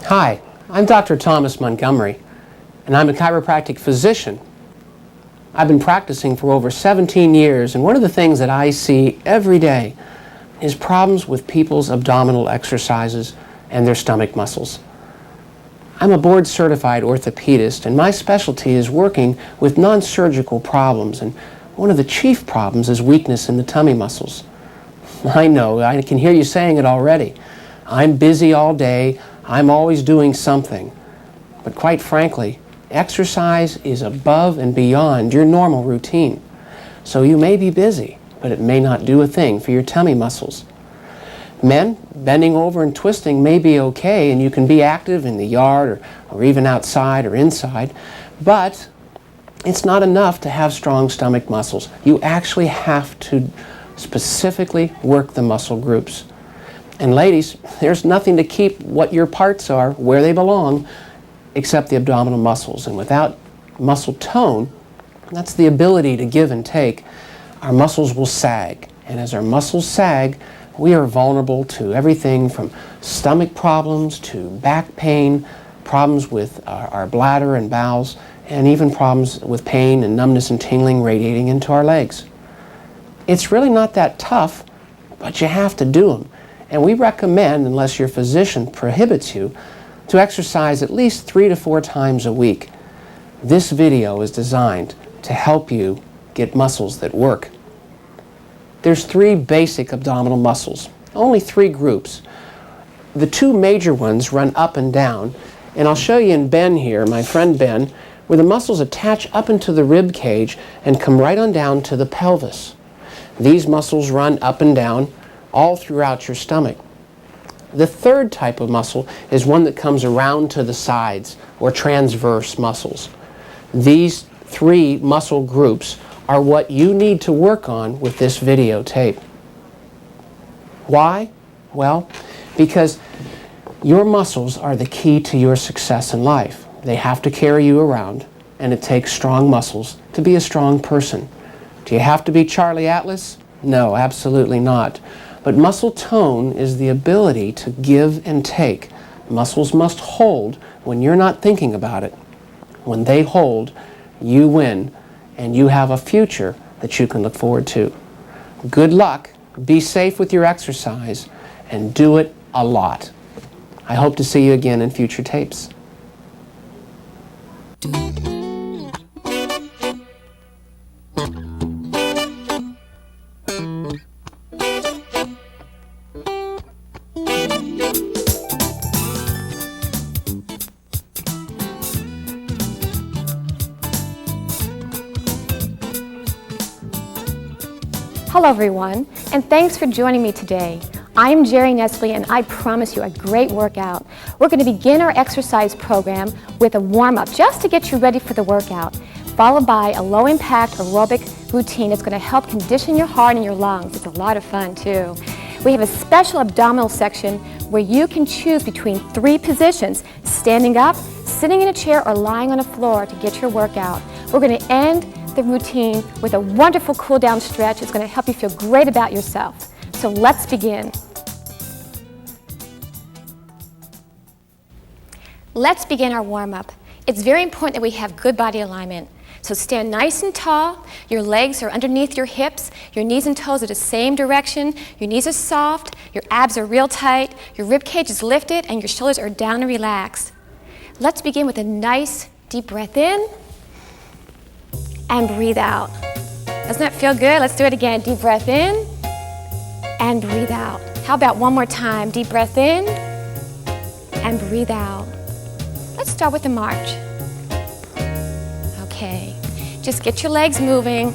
Hi, I'm Dr. Thomas Montgomery, and I'm a chiropractic physician. I've been practicing for over 17 years, and one of the things that I see every day is problems with people's abdominal exercises and their stomach muscles. I'm a board-certified orthopedist, and my specialty is working with non-surgical problems, and one of the chief problems is weakness in the tummy muscles. I know, I can hear you saying it already. I'm busy all day, I'm always doing something. But quite frankly, exercise is above and beyond your normal routine. So you may be busy, but it may not do a thing for your tummy muscles. Men, bending over and twisting may be okay, and you can be active in the yard or even outside or inside, but it's not enough to have strong stomach muscles. You actually have to specifically work the muscle groups. And ladies, there's nothing to keep what your parts are where they belong except the abdominal muscles. And without muscle tone, that's the ability to give and take, our muscles will sag. And as our muscles sag, we are vulnerable to everything from stomach problems to back pain, problems with our bladder and bowels, and even problems with pain and numbness and tingling radiating into our legs. It's really not that tough, but you have to do them. And we recommend, unless your physician prohibits you, to exercise at least 3 to 4 times a week. This video is designed to help you get muscles that work. There's 3 basic abdominal muscles, only 3 groups. The 2 major ones run up and down, and I'll show you in Ben here, my friend Ben, where the muscles attach up into the rib cage and come right on down to the pelvis. These muscles run up and down all throughout your stomach. The 3rd type of muscle is one that comes around to the sides, or transverse muscles. These 3 muscle groups are what you need to work on with this videotape. Why? Well, because your muscles are the key to your success in life. They have to carry you around, and it takes strong muscles to be a strong person. Do you have to be Charlie Atlas? No, absolutely not. But muscle tone is the ability to give and take. Muscles must hold when you're not thinking about it. When they hold, you win, and you have a future that you can look forward to. Good luck, be safe with your exercise, and do it a lot. I hope to see you again in future tapes. Hello everyone, and thanks for joining me today. I'm Jerry Nestle, and I promise you a great workout. We're going to begin our exercise program with a warm-up just to get you ready for the workout, followed by a low-impact aerobic routine that's going to help condition your heart and your lungs. It's a lot of fun too. We have a special abdominal section where you can choose between 3 positions: standing up, sitting in a chair, or lying on the floor to get your workout. We're going to end the routine with a wonderful cool down stretch. It's going to help you feel great about yourself. So let's begin. Let's begin our warm-up. It's very important that we have good body alignment. So stand nice and tall. Your legs are underneath your hips. Your knees and toes are the same direction. Your knees are soft. Your abs are real tight. Your rib cage is lifted and your shoulders are down and relaxed. Let's begin with a nice deep breath in and breathe out. Doesn't that feel good? Let's do it again. Deep breath in and breathe out. How about one more time? Deep breath in and breathe out. Let's start with the march. Okay, just get your legs moving.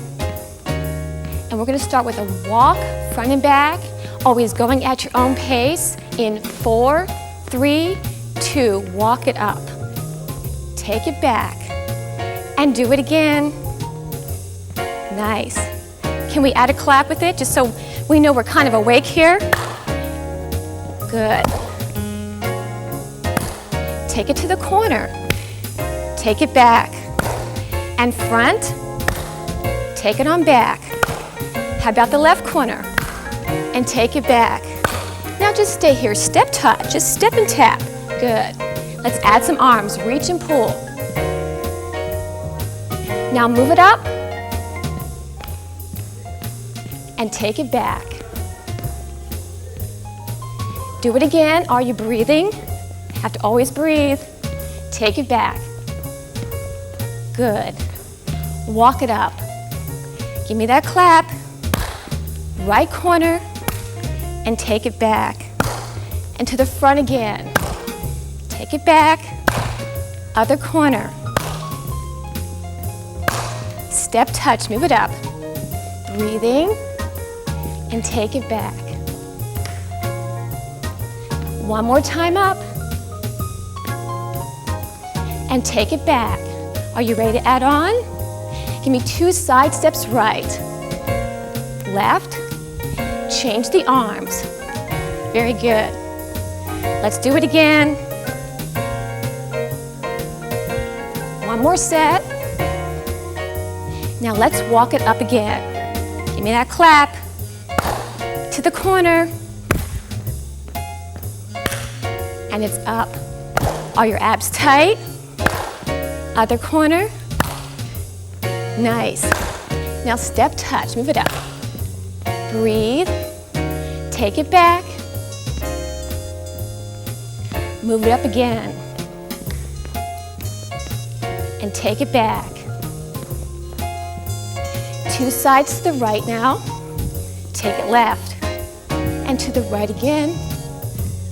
And we're gonna start with a walk, front and back, always going at your own pace. In 4, 3, 2, walk it up. Take it back and do it again. Nice. Can we add a clap with it just so we know we're kind of awake here? Good. Take it to the corner. Take it back. And front. Take it on back. How about the left corner? And take it back. Now just stay here. Step touch. Just step and tap. Good. Let's add some arms. Reach and pull. Now move it up and take it back. Do it again. Are you breathing? Have to always breathe. Take it back. Good. Walk it up. Give me that clap. Right corner and take it back. And to the front again. Take it back. Other corner. Step touch. Move it up. Breathing and take it back. One more time up. And take it back. Are you ready to add on? Give me 2 side steps right. Left. Change the arms. Very good. Let's do it again. One more set. Now let's walk it up again. Give me that clap. To the corner. And it's up. Are your abs tight? Other corner. Nice. Now step touch. Move it up. Breathe. Take it back. Move it up again. And take it back. 2 sides to the right now. Take it left. And to the right again.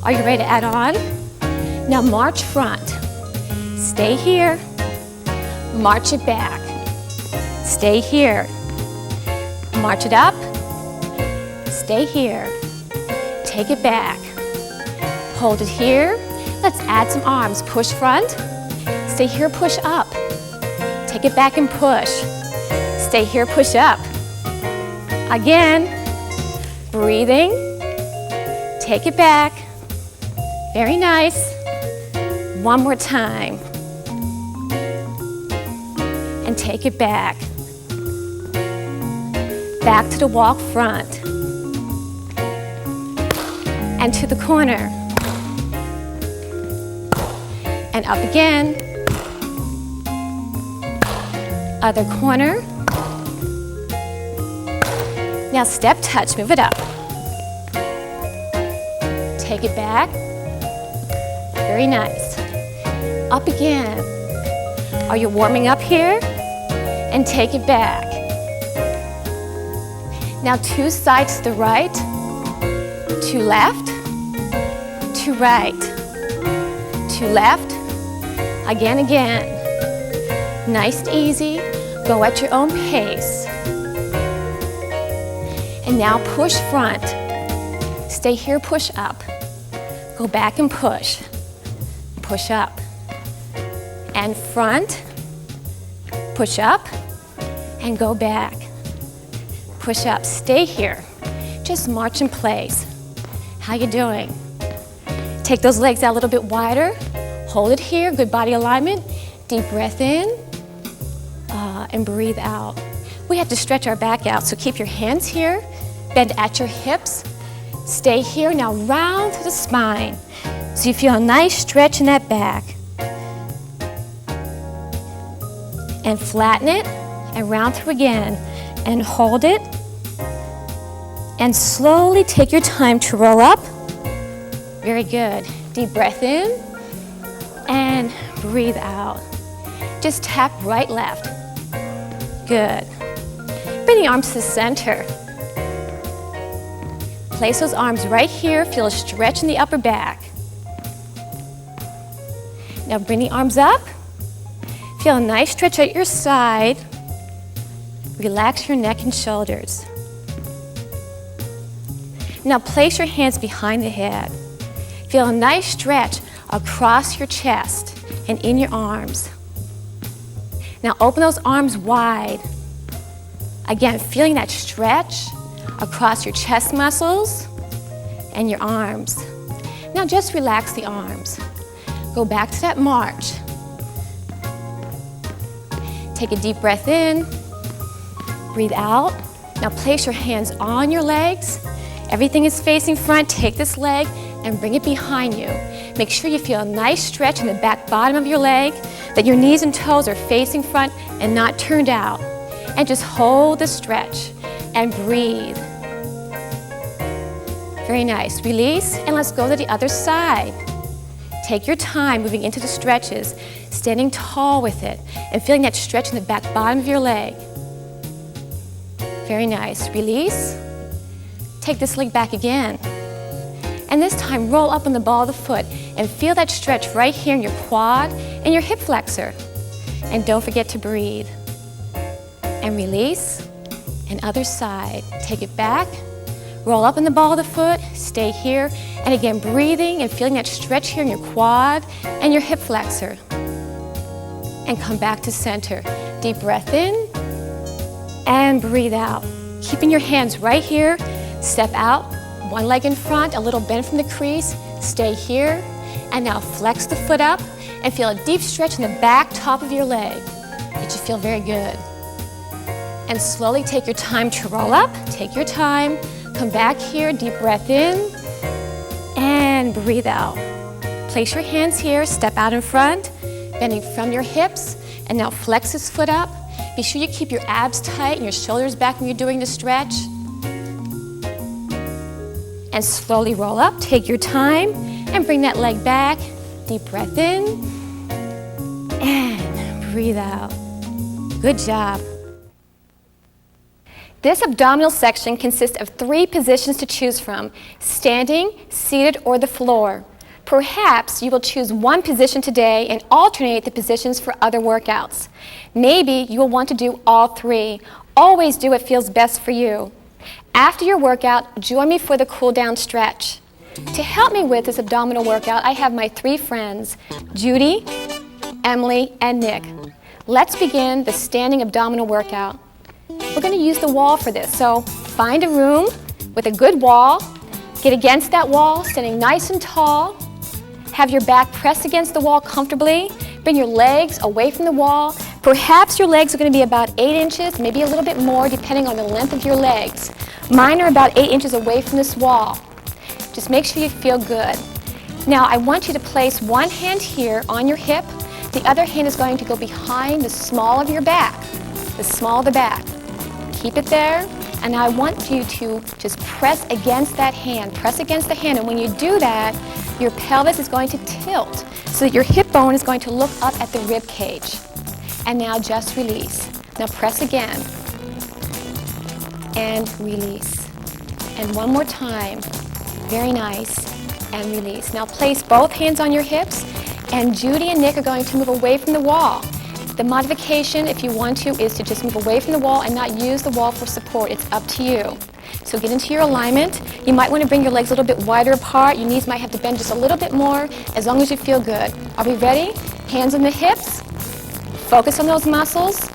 Are you ready to add on? Now march front. Stay here. March it back. Stay here. March it up. Stay here. Take it back. Hold it here. Let's add some arms. Push front. Stay here, push up. Take it back and push. Stay here, push up. Again. Breathing. Take it back. Very nice. One more time. And take it back. Back to the walk front. And to the corner. And up again. Other corner. Now step touch, move it up. Take it back. Very nice. Up again. Are you warming up here? And take it back. Now 2 sides to the right, 2 left, 2 right, 2 left, again. Nice and easy, go at your own pace. And now push front. Stay here, push up. Go back and push. Push up. And front, push up, and go back. Push up, stay here. Just march in place. How you doing? Take those legs out a little bit wider. Hold it here, good body alignment. Deep breath in, and breathe out. We have to stretch our back out, so keep your hands here. Bend at your hips. Stay here, now round through the spine. So you feel a nice stretch in that back. And flatten it, and round through again. And hold it. And slowly take your time to roll up. Very good. Deep breath in. And breathe out. Just tap right, left. Good. Bring the arms to the center. Place those arms right here. Feel a stretch in the upper back. Now bring the arms up. Feel a nice stretch at your side. Relax your neck and shoulders. Now place your hands behind the head. Feel a nice stretch across your chest and in your arms. Now open those arms wide. Again, feeling that stretch across your chest muscles and your arms. Now just relax the arms. Go back to that march. Take a deep breath in. Breathe out. Now place your hands on your legs. Everything is facing front. Take this leg and bring it behind you. Make sure you feel a nice stretch in the back bottom of your leg, that your knees and toes are facing front and not turned out. And just hold the stretch and breathe. Very nice. Release, and let's go to the other side. Take your time moving into the stretches, standing tall with it, and feeling that stretch in the back bottom of your leg. Very nice. Release. Take this leg back again. And this time, roll up on the ball of the foot and feel that stretch right here in your quad and your hip flexor. And don't forget to breathe. And release. And other side. Take it back. Roll up on the ball of the foot. Stay here. And again, breathing and feeling that stretch here in your quad and your hip flexor. And come back to center. Deep breath in. And breathe out. Keeping your hands right here. Step out. One leg in front, a little bend from the crease. Stay here. And now flex the foot up and feel a deep stretch in the back top of your leg. It should feel very good. And slowly take your time to roll up. Take your time. Come back here, deep breath in. And breathe out. Place your hands here, step out in front, bending from your hips. And now flex this foot up. Be sure you keep your abs tight and your shoulders back when you're doing the stretch. And slowly roll up, take your time, and bring that leg back. Deep breath in, and breathe out. Good job. This abdominal section consists of 3 positions to choose from: standing, seated, or the floor. Perhaps you will choose one position today and alternate the positions for other workouts. Maybe you will want to do all 3. Always do what feels best for you. After your workout, join me for the cool down stretch. To help me with this abdominal workout, I have my 3 friends, Judy, Emily, and Nick. Let's begin the standing abdominal workout. We're going to use the wall for this, so find a room with a good wall. Get against that wall, standing nice and tall. Have your back pressed against the wall comfortably. Bring your legs away from the wall. Perhaps your legs are going to be about 8 inches, maybe a little bit more, depending on the length of your legs. Mine are about 8 inches away from this wall. Just make sure you feel good. Now, I want you to place one hand here on your hip. The other hand is going to go behind the small of your back, the small of the back. Keep it there. And I want you to just press against that hand. Press against the hand. And when you do that, your pelvis is going to tilt so that your hip bone is going to look up at the rib cage. And now just release. Now press again. And release. And one more time. Very nice. And release. Now place both hands on your hips. And Judy and Nick are going to move away from the wall. The modification, if you want to, is to just move away from the wall and not use the wall for support. It's up to you. So get into your alignment. You might want to bring your legs a little bit wider apart. Your knees might have to bend just a little bit more, as long as you feel good. Are we ready? Hands on the hips. Focus on those muscles.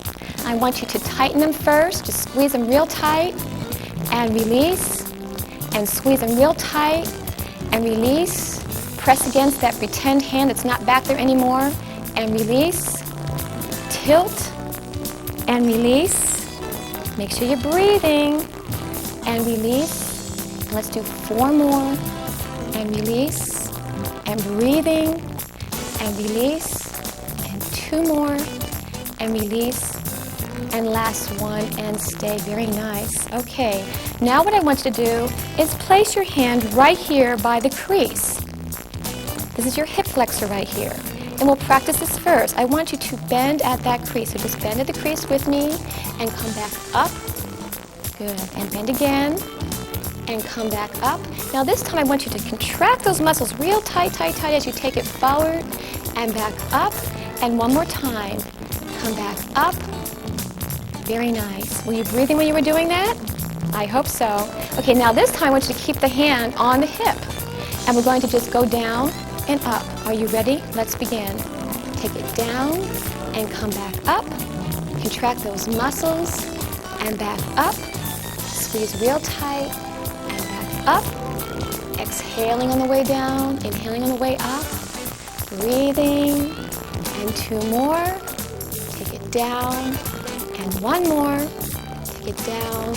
I want you to tighten them first. Just squeeze them real tight. And release. And squeeze them real tight. And release. Press against that pretend hand that's not back there anymore. And release. Tilt and release. Make sure you're breathing. And release. And let's do 4 more. And release. And breathing. And release. And 2 more. And release. And last one. And stay. Very nice. Okay. Now what I want you to do is place your hand right here by the crease. This is your hip flexor right here. And we'll practice this first. I want you to bend at that crease. So just bend at the crease with me and come back up. Good. And bend again and come back up. Now this time I want you to contract those muscles real tight, tight, tight as you take it forward and back up. And one more time. Come back up. Very nice. Were you breathing when you were doing that? I hope so. Okay, now this time I want you to keep the hand on the hip. And we're going to just go down and up. Are you ready? Let's begin. Take it down and come back up. Contract those muscles and back up. Squeeze real tight and back up. Exhaling on the way down, inhaling on the way up. Breathing. And 2 more. Take it down. And 1 more. Take it down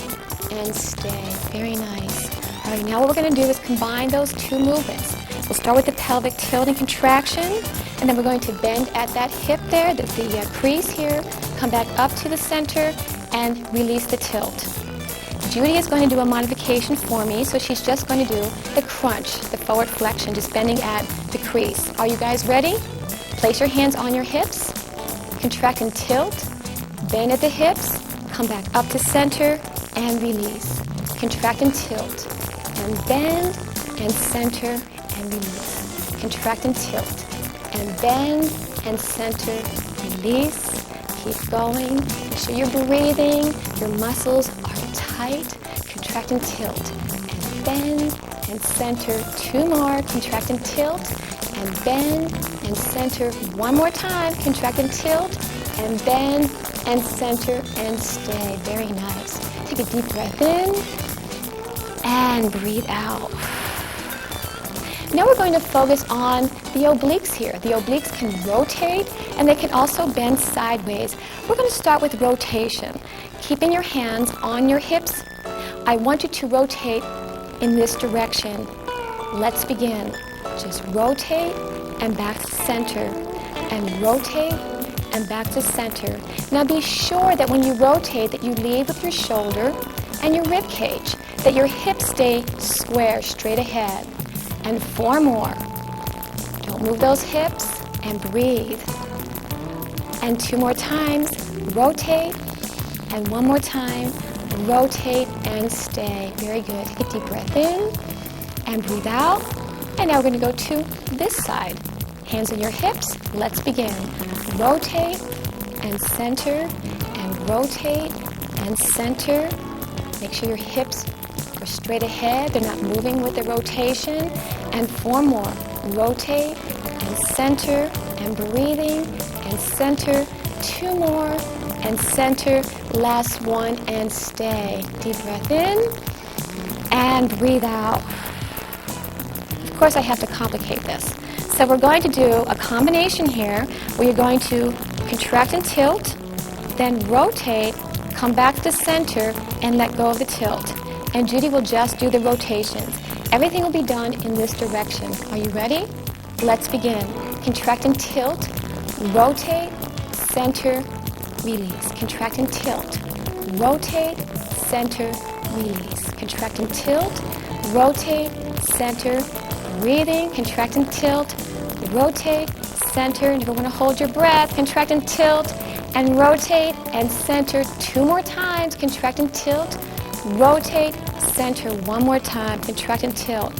and stay. Very nice. All right, now what we're going to do is combine those 2 movements. We'll start with the pelvic tilt and contraction, and then we're going to bend at that hip there, the crease here, come back up to the center, and release the tilt. Judy is going to do a modification for me, so she's just going to do the crunch, the forward flexion, just bending at the crease. Are you guys ready? Place your hands on your hips, contract and tilt, bend at the hips, come back up to center, and release. Contract and tilt, and bend, and center, and release. Contract and tilt, and bend, and center, release. Keep going. Make sure you're breathing. Your muscles are tight. Contract and tilt, and bend, and center. 2 more. Contract and tilt, and bend, and center. 1 more time. Contract and tilt, and bend, and center, and stay. Very nice. Take a deep breath in, and breathe out. Now we're going to focus on the obliques here. The obliques can rotate and they can also bend sideways. We're going to start with rotation. Keeping your hands on your hips, I want you to rotate in this direction. Let's begin. Just rotate and back to center, and rotate and back to center. Now be sure that when you rotate that you lead with your shoulder and your rib cage, that your hips stay square, straight ahead. And 4 more. Don't move those hips, and breathe. And 2 more times, rotate, and 1 more time, rotate and stay. Very good. Take a deep breath in, and breathe out. And now we're going to go to this side. Hands on your hips. Let's begin. Rotate and center, and rotate and center. Make sure your hips are straight ahead. They're not moving with the rotation. And 4 more. Rotate and center, and breathing and center. 2 more and center. Last 1 and stay. Deep breath in and breathe out. Of course, I have to complicate this. So we're going to do a combination here where you're going to contract and tilt, then rotate, come back to the center, and let go of the tilt. And Judy will just do the rotations. Everything will be done in this direction. Are you ready? Let's begin. Contract and tilt, rotate, center, release. Contract and tilt, rotate, center, release. Contract and tilt, rotate, center, breathing. Contract and tilt, rotate, center. You're going to hold your breath. Contract and tilt, and rotate and center. 2 more times. Contract and tilt, rotate, center. 1 more time. Contract and tilt.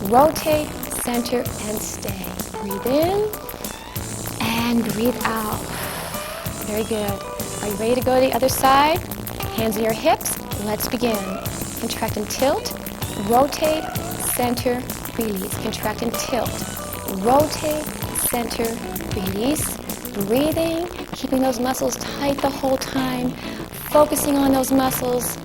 Rotate, center, and stay. Breathe in and breathe out. Very good. Are you ready to go to the other side? Hands on your hips. Let's begin. Contract and tilt. Rotate, center, release. Contract and tilt. Rotate, center, release. Breathing, keeping those muscles tight the whole time. Focusing on those muscles.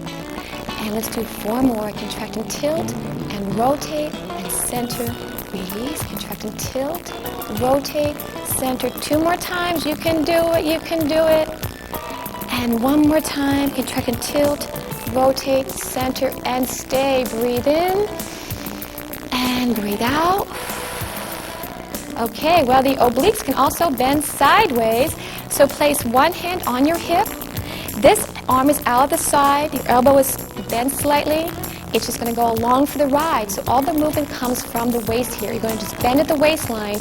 And let's do 4 more. Contract and tilt, and rotate, and center, release. Contract and tilt, rotate, center. 2 more times. You can do it. You can do it. And 1 more time. Contract and tilt, rotate, center, and stay. Breathe in and breathe out. Okay, well, the obliques can also bend sideways. So place 1 hand on your hip. This arm is out of the side. Your elbow is bent slightly. It's just going to go along for the ride. So all the movement comes from the waist here. You're going to just bend at the waistline.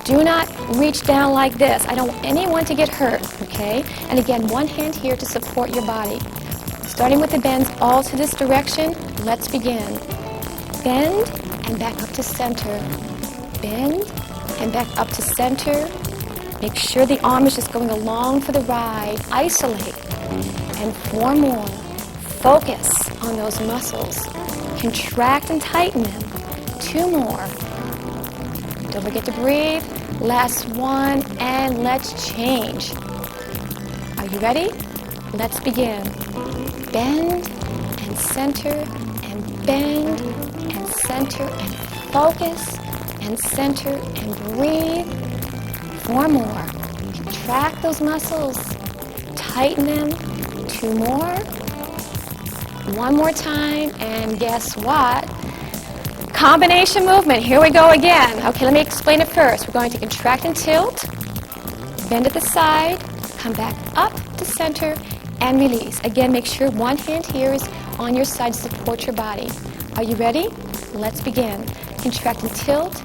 Do not reach down like this. I don't want anyone to get hurt, okay? And again, 1 hand here to support your body. Starting with the bends all to this direction, let's begin. Bend and back up to center. Bend and back up to center. Make sure the arm is just going along for the ride. Isolate. And 4 more. Focus on those muscles. Contract and tighten them. 2 more. Don't forget to breathe. Last 1, and let's change. Are you ready? Let's begin. Bend and center, and bend and center, and focus and center, and breathe. 4 more. Contract those muscles. Tighten them. 2 more. 1 more time, and guess what? Combination movement. Here we go again. Okay, let me explain it first. We're going to contract and tilt, bend at the side, come back up to center, and release. Again, make sure one hand here is on your side to support your body. Are you ready? Let's begin. Contract and tilt,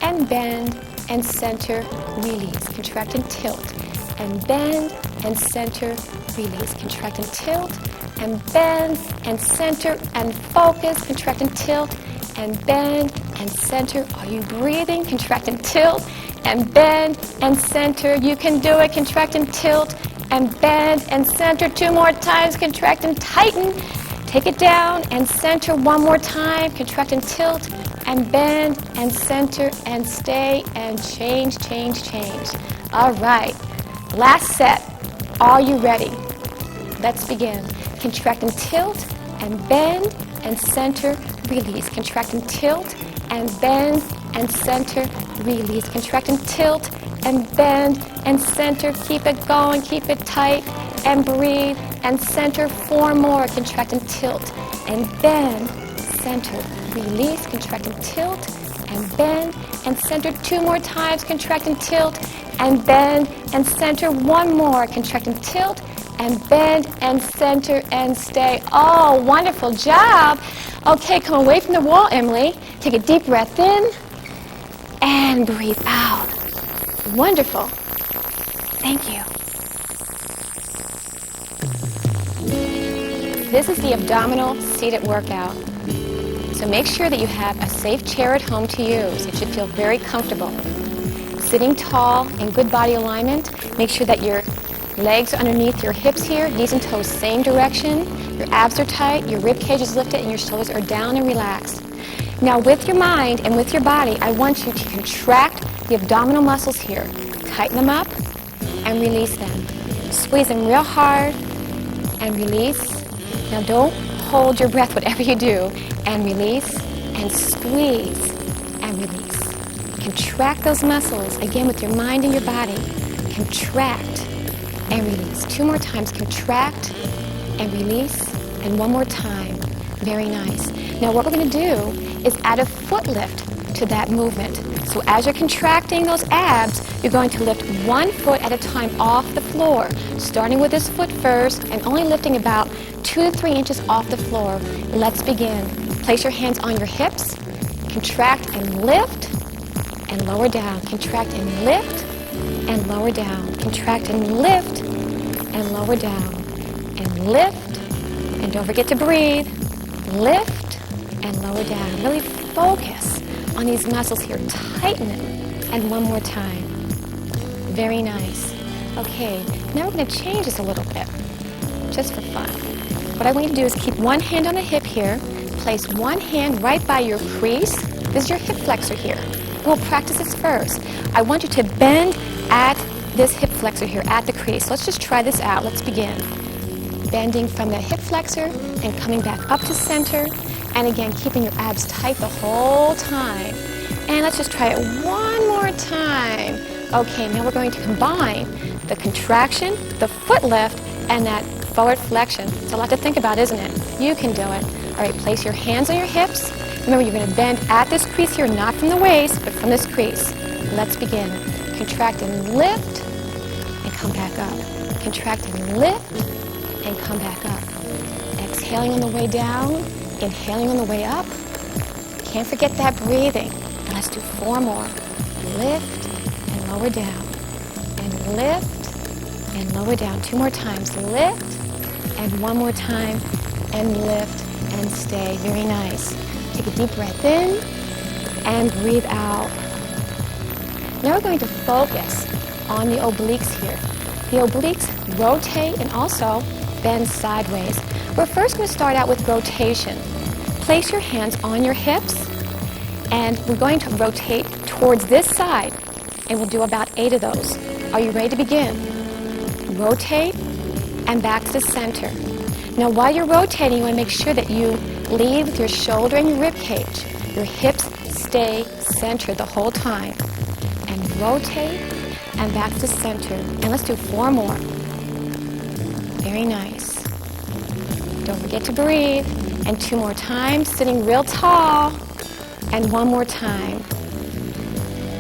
and bend, and center, release. Contract and tilt, and bend, and center, release. Contract and tilt, and bend, and center, and focus. Contract and tilt, and bend, and center. Are you breathing? Contract and tilt, and bend, and center. You can do it. Contract and tilt, and bend, and center. 2 more times. Contract and tighten. Take it down, and center 1 more time. Contract and tilt, and bend, and center, and stay, and change, change, change. All right. Last set. Are you ready? Let's begin. Contract and tilt, and bend, and center, release. Contract and tilt, and bend, and center, release. Contract and tilt, and bend, and center. Keep it going, keep it tight, and breathe, and center. 4 more. Contract and tilt, and bend, center, release. Contract and tilt, and bend, and center. 2 more times. Contract and tilt, and bend, and center. 1 more. Contract and tilt, and bend, and center, and stay. Oh, wonderful job. Okay, come away from the wall, Emily. Take a deep breath in, and breathe out. Wonderful. Thank you. This is the abdominal seated workout. So make sure that you have a safe chair at home to use. It should feel very comfortable. Sitting tall in good body alignment. Make sure that your legs are underneath your hips here, knees and toes same direction. Your abs are tight, your rib cage is lifted, and your shoulders are down and relaxed. Now with your mind and with your body, I want you to contract the abdominal muscles here. Tighten them up and release them. Squeeze them real hard and release. Now don't hold your breath, whatever you do, and release and squeeze and release. Contract those muscles, again with your mind and your body. Contract and release. 2 more times. Contract and release. And 1 more time. Very nice. Now what we're going to do is add a foot lift to that movement. So as you're contracting those abs, you're going to lift 1 foot at a time off the floor, starting with this foot first and only lifting about 2 to 3 inches off the floor. Let's begin. Place your hands on your hips. Contract and lift and lower down. Contract and lift and lower down. Contract and lift and lower down. And lift. And don't forget to breathe. Lift and lower down. Really focus on these muscles here. Tighten them. And 1 more time. Very nice. Okay, now we're going to change this a little bit, just for fun. What I want you to do is keep 1 hand on the hip here. Place 1 hand right by your crease. This is your hip flexor here. We'll practice this first. I want you to bend at this hip flexor here, at the crease. Let's just try this out. Let's begin. Bending from the hip flexor and coming back up to center. And again, keeping your abs tight the whole time. And let's just try it 1 more time. Okay, now we're going to combine the contraction, the foot lift, and that forward flexion. It's a lot to think about, isn't it? You can do it. All right, place your hands on your hips. Remember, you're going to bend at this crease here, not from the waist, but from this crease. Let's begin. Contract and lift, and come back up. Contract and lift, and come back up. Exhaling on the way down, inhaling on the way up. Can't forget that breathing. And let's do 4 more. Lift, and lower down. And lift, and lower down. 2 more times. Lift, and 1 more time. And lift, and stay. Very nice. Take a deep breath in, and breathe out. Now we're going to focus on the obliques here. The obliques rotate and also bend sideways. We're first going to start out with rotation. Place your hands on your hips, and we're going to rotate towards this side, and we'll do about 8 of those. Are you ready to begin? Rotate and back to the center. Now while you're rotating, you want to make sure that you lead with your shoulder and your rib cage. Your hips stay centered the whole time. And rotate and back to center. And let's do 4 more. Very nice. Don't forget to breathe. And 2 more times, sitting real tall. And one more time.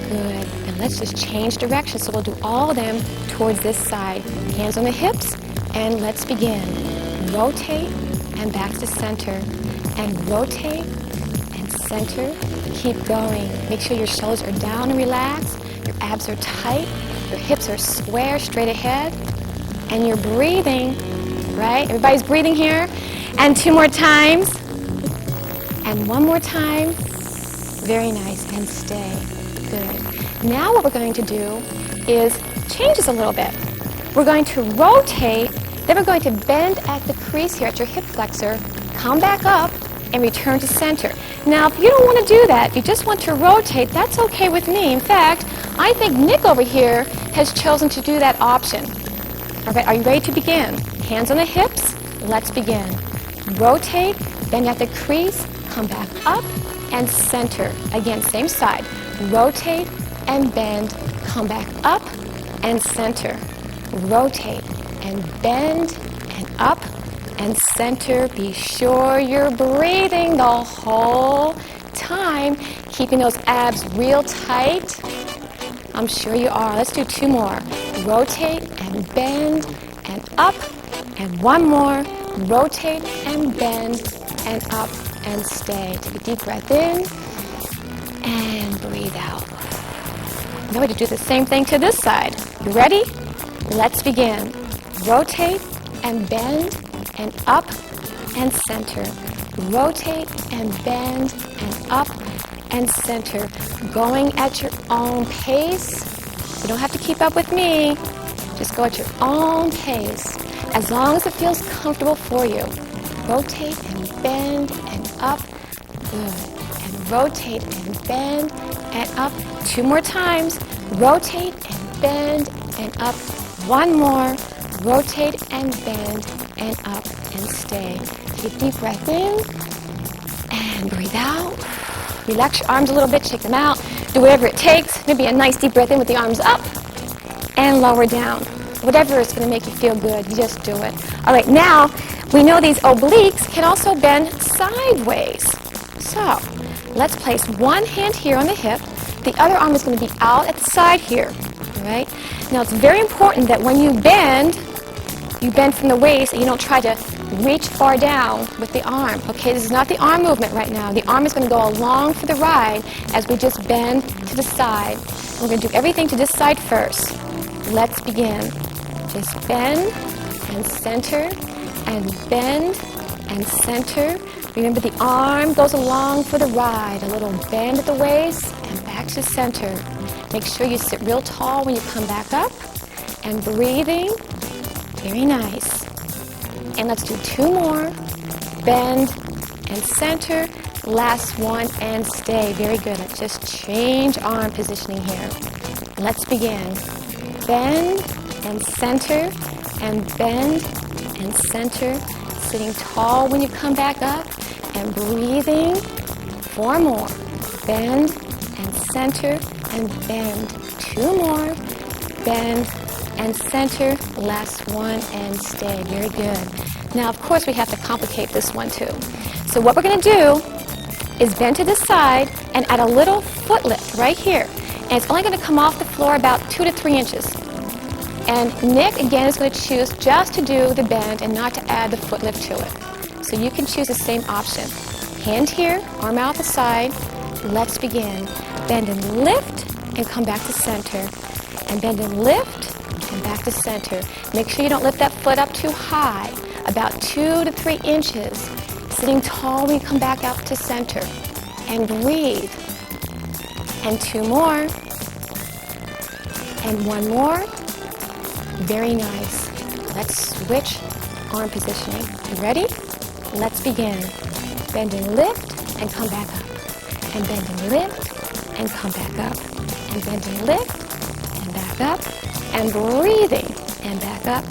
Good. And let's just change direction. So we'll do all of them towards this side. Hands on the hips, and let's begin. Rotate and back to center. And rotate and center. Keep going. Make sure your shoulders are down and relaxed. Your abs are tight. Your hips are square, straight ahead. And you're breathing, right? Everybody's breathing here. And 2 more times. And 1 more time. Very nice. And stay. Good. Now what we're going to do is change this a little bit. We're going to rotate, then we're going to bend at the crease here at your hip flexor, come back up, and return to center. Now, if you don't want to do that, you just want to rotate, that's okay with me. In fact, I think Nick over here has chosen to do that option. All right, are you ready to begin? Hands on the hips, let's begin. Rotate, bend at the crease, come back up, and center. Again, same side. Rotate and bend, come back up, and center. Rotate and bend and up and center. Be sure you're breathing the whole time, keeping those abs real tight. I'm sure you are. Let's do 2 more. Rotate and bend and up, and 1 more. Rotate and bend and up and stay. Take a deep breath in and breathe out. Now we're going to do the same thing to this side. You ready? Let's begin. Rotate and bend and up and center. Rotate and bend and up and center. Going at your own pace. You don't have to keep up with me. Just go at your own pace. As long as it feels comfortable for you. Rotate and bend and up. Good. And rotate and bend and up. 2 more times. Rotate and bend and up. 1 more. Rotate and bend and up and stay. Take a deep breath in and breathe out. Relax your arms a little bit, shake them out. Do whatever it takes. Maybe a nice deep breath in with the arms up and lower down. Whatever is going to make you feel good, you just do it. All right, now we know these obliques can also bend sideways. So let's place one hand here on the hip. The other arm is going to be out at the side here. All right. Now it's very important that when you bend from the waist and you don't try to reach far down with the arm. Okay, this is not the arm movement right now. The arm is going to go along for the ride as we just bend to the side. We're going to do everything to this side first. Let's begin. Just bend and center and bend and center. Remember the arm goes along for the ride. A little bend at the waist and back to center. Make sure you sit real tall when you come back up and breathing. Very nice. And let's do 2 more. Bend and center. Last one and stay. Very good. Let's just change arm positioning here. Let's begin. Bend and center and bend and center. Sitting tall when you come back up and breathing. 4 more. Bend and center and bend. 2 more. Bend and center. Last one and stay. Very good. Now, of course, we have to complicate this one too. So what we're going to do is bend to the side and add a little foot lift right here. And it's only going to come off the floor about 2 to 3 inches. And Nick, again, is going to choose just to do the bend and not to add the foot lift to it. So you can choose the same option. Hand here, arm out the side. Let's begin. Bend and lift and come back to center. And bend and lift and back to center. Make sure you don't lift that foot up too high, about 2 to 3 inches. Sitting tall when you come back out to center. And breathe. And 2 more. And 1 more. Very nice. Let's switch arm positioning. You ready? Let's begin. Bend and lift and come back up. And bend and lift and come back up. And bend and lift and back up. And breathing and back up.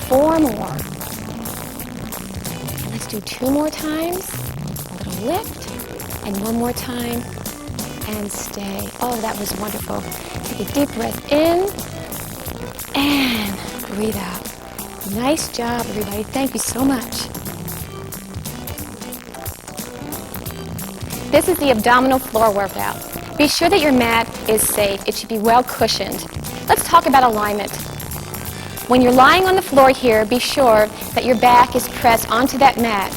4 more. Let's do 2 more times. A little lift and 1 more time. And stay. Oh, that was wonderful. Take a deep breath in. And breathe out. Nice job, everybody. Thank you so much. This is the abdominal floor workout. Be sure that your mat is safe. It should be well cushioned. Let's talk about alignment. When you're lying on the floor here, be sure that your back is pressed onto that mat.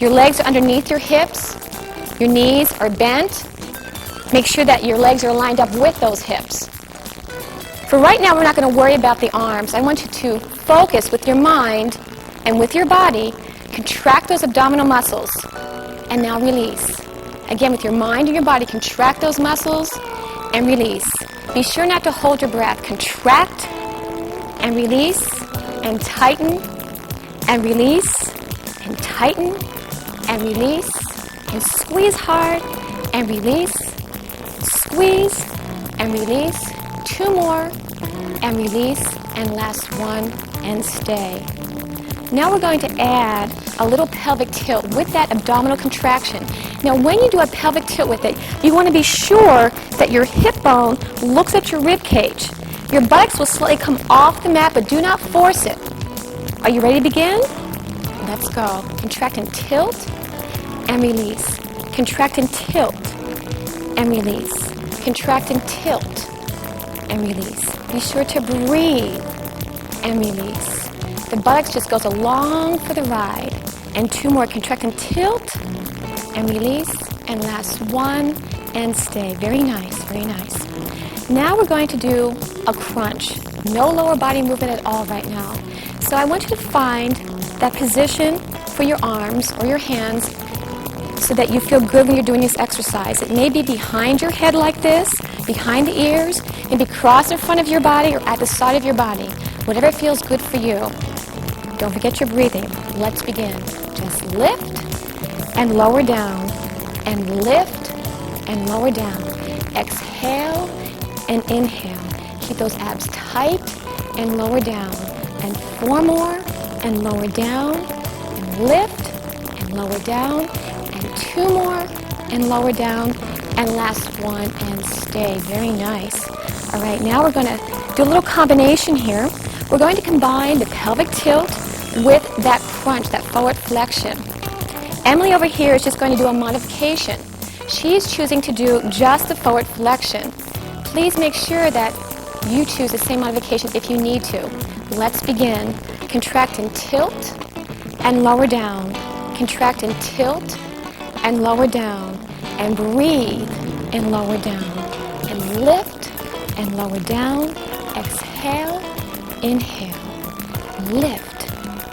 Your legs are underneath your hips. Your knees are bent. Make sure that your legs are lined up with those hips. For right now, we're not going to worry about the arms. I want you to focus with your mind and with your body. Contract those abdominal muscles. And now release. Again, with your mind and your body, contract those muscles and release. Be sure not to hold your breath. Contract and release and tighten and release and tighten and release and squeeze hard and release. Squeeze and release. 2 more and release, and last one and stay. Now we're going to add a little pelvic tilt with that abdominal contraction. Now when you do a pelvic tilt with it, you want to be sure that your hip bone looks at your rib cage. Your buttocks will slightly come off the mat, but do not force it. Are you ready to begin? Let's go. Contract and tilt and release. Contract and tilt and release. Contract and tilt and release. Be sure to breathe and release. The buttocks just goes along for the ride. And 2 more. Contract and tilt and release. And last one and stay. Very nice, very nice. Now we're going to do a crunch. No lower body movement at all right now. So I want you to find that position for your arms or your hands so that you feel good when you're doing this exercise. It may be behind your head like this, behind the ears, maybe cross in front of your body or at the side of your body. Whatever feels good for you. Don't forget your breathing. Let's begin. Just lift and lower down, and lift and lower down. Exhale and inhale. Keep those abs tight and lower down. And 4 more and lower down, and lift and lower down, and 2 more and lower down, and last one and stay. Very nice. All right, now we're going to do a little combination here. We're going to combine the pelvic tilt with that crunch, that forward flexion. Emily over here is just going to do a modification. She's choosing to do just the forward flexion. Please make sure that you choose the same modification if you need to. Let's begin. Contract and tilt and lower down. Contract and tilt and lower down. And breathe and lower down. And lift and lower down. Exhale, inhale. Lift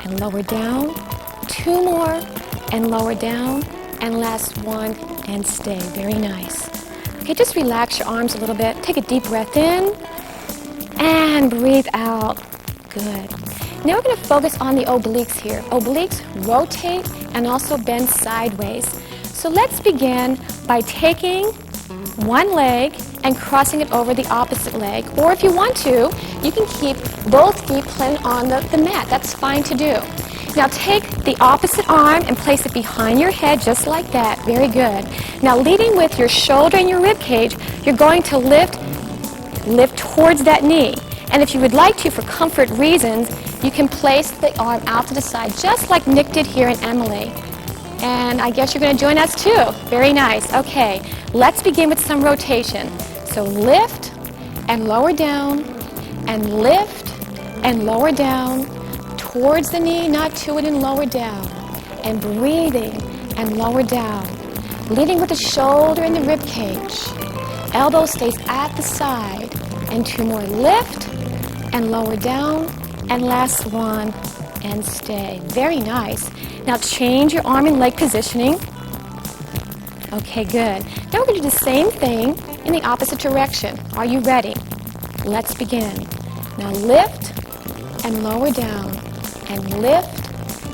and lower down. 2 more and lower down. And last one and stay. Very nice. Okay, just relax your arms a little bit. Take a deep breath in and breathe out. Good. Now we're going to focus on the obliques here. Obliques rotate and also bend sideways. So let's begin by taking one leg and crossing it over the opposite leg. Or if you want to, you can keep both feet planted on the mat. That's fine to do. Now take the opposite arm and place it behind your head just like that. Very good. Now leading with your shoulder and your rib cage, you're going to lift towards that knee. And if you would like to, for comfort reasons, you can place the arm out to the side, just like Nick did here and Emily. And I guess you're going to join us too. Very nice. Okay, let's begin with some rotation. So lift and lower down, and lift and lower down, towards the knee, not to it, and lower down. And breathing and lower down. Leading with the shoulder and the rib cage. Elbow stays at the side. And 2 more. Lift and lower down. And last one and stay. Very nice. Now change your arm and leg positioning. Okay, good. Now we're going to do the same thing in the opposite direction. Are you ready? Let's begin. Now lift and lower down. And lift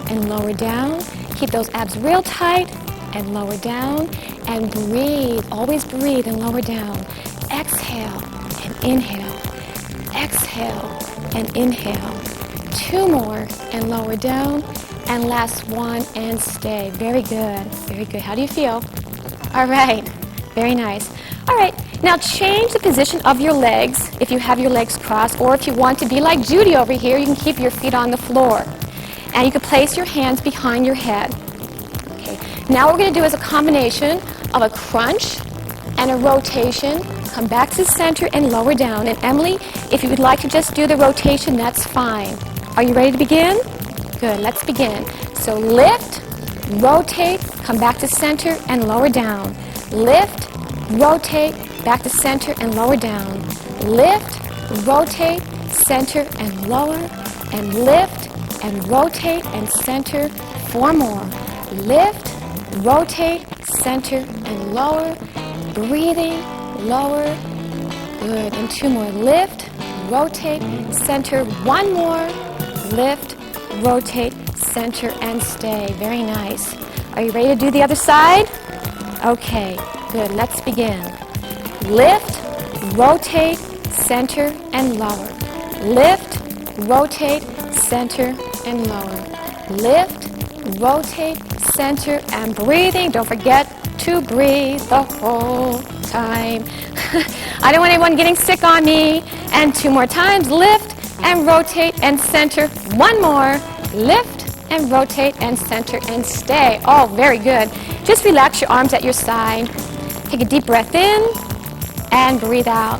and lower down. Keep those abs real tight and lower down. And breathe. Always breathe and lower down. Exhale and inhale. Exhale and inhale. 2 more and lower down. And last one and stay. Very good. Very good. How do you feel? All right. Very nice. All right. Now change the position of your legs if you have your legs crossed, or if you want to be like Judy over here, you can keep your feet on the floor. And you can place your hands behind your head. Okay. Now what we're going to do is a combination of a crunch and a rotation. Come back to the center and lower down. And Emily, if you would like to just do the rotation, that's fine. Are you ready to begin? Good, let's begin. So lift, rotate, come back to center and lower down. Lift, rotate, back to center and lower down. Lift, rotate, center and lower, and lift and rotate and center. 4 more. Lift, rotate, center and lower. Breathing, lower. Good. And 2 more. Lift, rotate, center. 1 more. Lift, rotate, center, and stay. Very nice. Are you ready to do the other side? Okay. Good. Let's begin. Lift, rotate, center, and lower. Lift, rotate, center, and lower. Lift, rotate, center, and breathing. Don't forget to breathe the whole time. I don't want anyone getting sick on me. And 2 more times. Lift and rotate and center. 1 more. Lift and rotate and center and stay. Oh, very good. Just relax your arms at your side. Take a deep breath in and breathe out.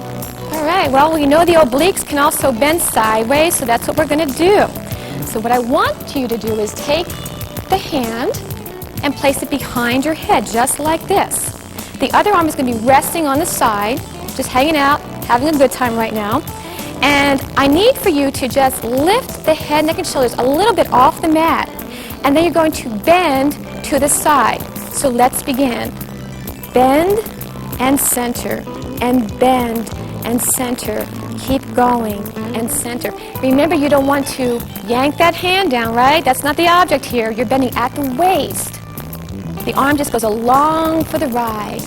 All right, well, we know the obliques can also bend sideways, so that's what we're going to do. So what I want you to do is take the hand and place it behind your head, just like this. The other arm is going to be resting on the side, just hanging out, having a good time right now. And I need for you to just lift the head, neck, and shoulders a little bit off the mat. And then you're going to bend to the side. So let's begin. Bend and center, and bend and center. Keep going and center. Remember, you don't want to yank that hand down, right? That's not the object here. You're bending at the waist. The arm just goes along for the ride.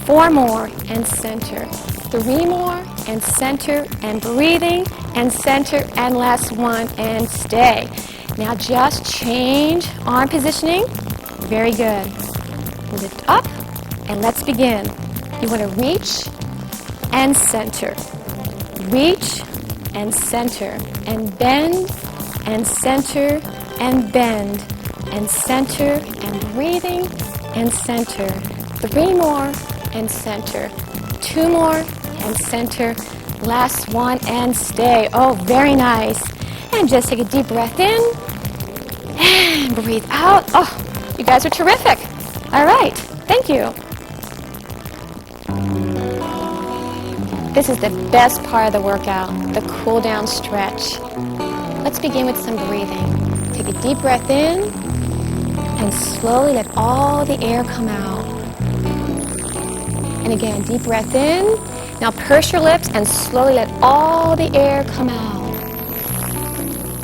4 more and center. 3 more and center, and breathing and center, and last 1 and stay. Now just change arm positioning. Very good. Lift up and let's begin. You want to reach and center. Reach and center, and bend and center, and bend and center, and breathing and center. 3 more and center. 2 more and center. Last 1 and stay. Oh, very nice. And just take a deep breath in and breathe out. Oh, you guys are terrific. All right. Thank you. This is the best part of the workout, the cool down stretch. Let's begin with some breathing. Take a deep breath in and slowly let all the air come out. And again, deep breath in. Now purse your lips and slowly let all the air come out.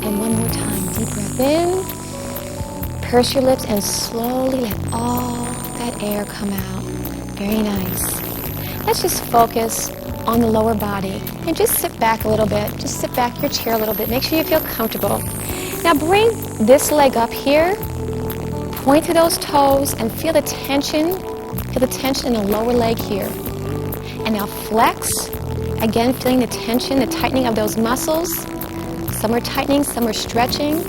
And 1 more time, deep breath in. Purse your lips and slowly let all that air come out. Very nice. Let's just focus on the lower body and just sit back a little bit. Just sit back in your chair a little bit. Make sure you feel comfortable. Now bring this leg up here. Point to those toes and feel the tension. Feel the tension in the lower leg here. And now flex. Again, feeling the tension, the tightening of those muscles. Some are tightening, some are stretching.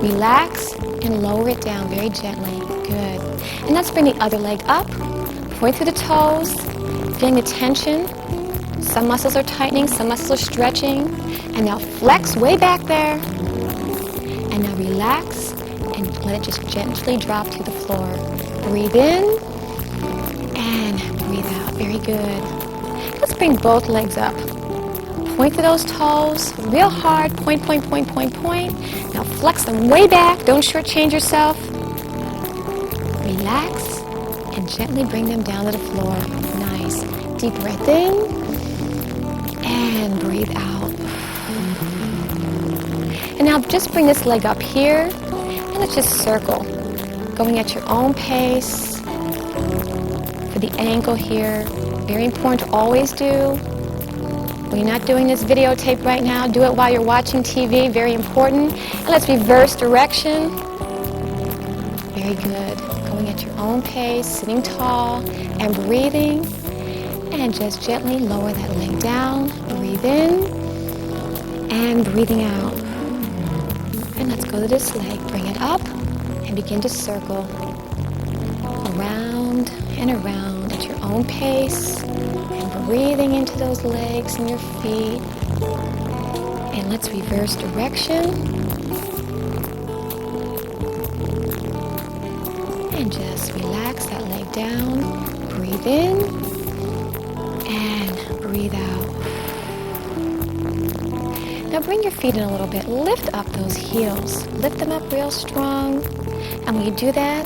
Relax and lower it down very gently. Good. And let's bring the other leg up. Point through the toes. Feeling the tension. Some muscles are tightening, some muscles are stretching. And now flex way back there. And now relax and let it just gently drop to the floor. Breathe in and breathe out. Very good. Let's bring both legs up. Point to those toes real hard. Point, point, point, point, point. Now flex them way back. Don't shortchange yourself. Relax and gently bring them down to the floor. Nice. Deep breath in and breathe out. And now just bring this leg up here and let's just circle, going at your own pace. For the ankle here, very important to always do. When you're not doing this videotape right now, do it while you're watching TV, very important. And let's reverse direction. Very good. Going at your own pace, sitting tall and breathing. And just gently lower that leg down. Breathe in and breathing out. And let's go to this leg. Bring it up and begin to circle around and around at your own pace, and breathing into those legs and your feet. And let's reverse direction. And just relax that leg down. Breathe in and breathe out. Now bring your feet in a little bit. Lift up those heels. Lift them up real strong. And when you do that,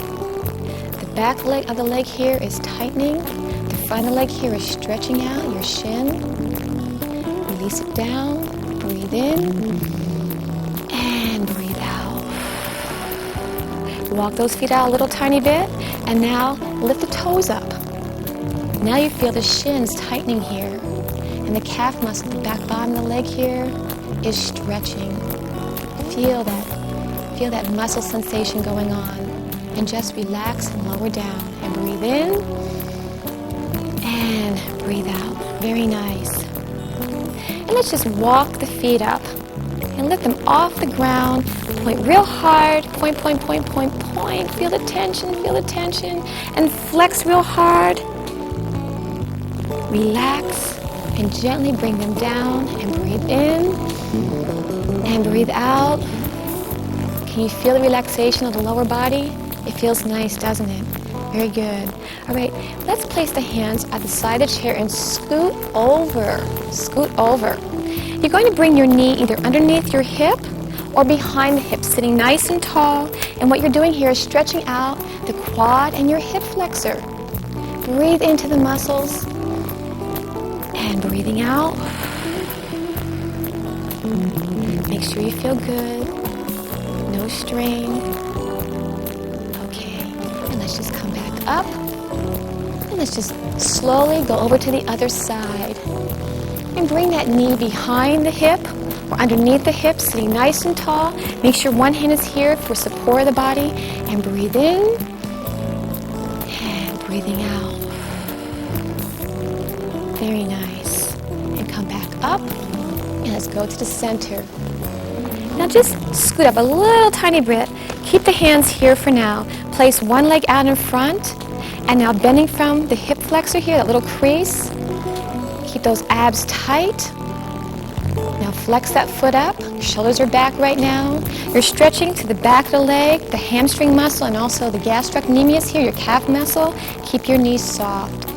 the back leg of the leg here is tightening. The front of the leg here is stretching out your shin. Release it down. Breathe in and breathe out. Walk those feet out a little tiny bit. And now lift the toes up. Now you feel the shins tightening here. And the calf muscle, the back bottom of the leg here, is stretching. Feel that muscle sensation going on. And just relax and lower down. And breathe in and breathe out. Very nice. And let's just walk the feet up and lift them off the ground. Point real hard. Point, point, point, point, point. Feel the tension, and flex real hard. Relax and gently bring them down and breathe in and breathe out. Can you feel the relaxation of the lower body? It feels nice, doesn't it? Very good. All right, let's place the hands at the side of the chair and scoot over. Scoot over. You're going to bring your knee either underneath your hip or behind the hip, sitting nice and tall. And what you're doing here is stretching out the quad and your hip flexor. Breathe into the muscles and breathing out. Make sure you feel good. No strain. Okay, and let's just come back up. And let's just slowly go over to the other side. And bring that knee behind the hip or underneath the hip, sitting nice and tall. Make sure one hand is here for support of the body. And breathe in and breathing out. Very nice. And come back up. And let's go to the center. Now just scoot up a little tiny bit. Keep the hands here for now. Place one leg out in front. And now bending from the hip flexor here, that little crease. Keep those abs tight. Now flex that foot up. Your shoulders are back right now. You're stretching to the back of the leg, the hamstring muscle, and also the gastrocnemius here, your calf muscle. Keep your knees soft.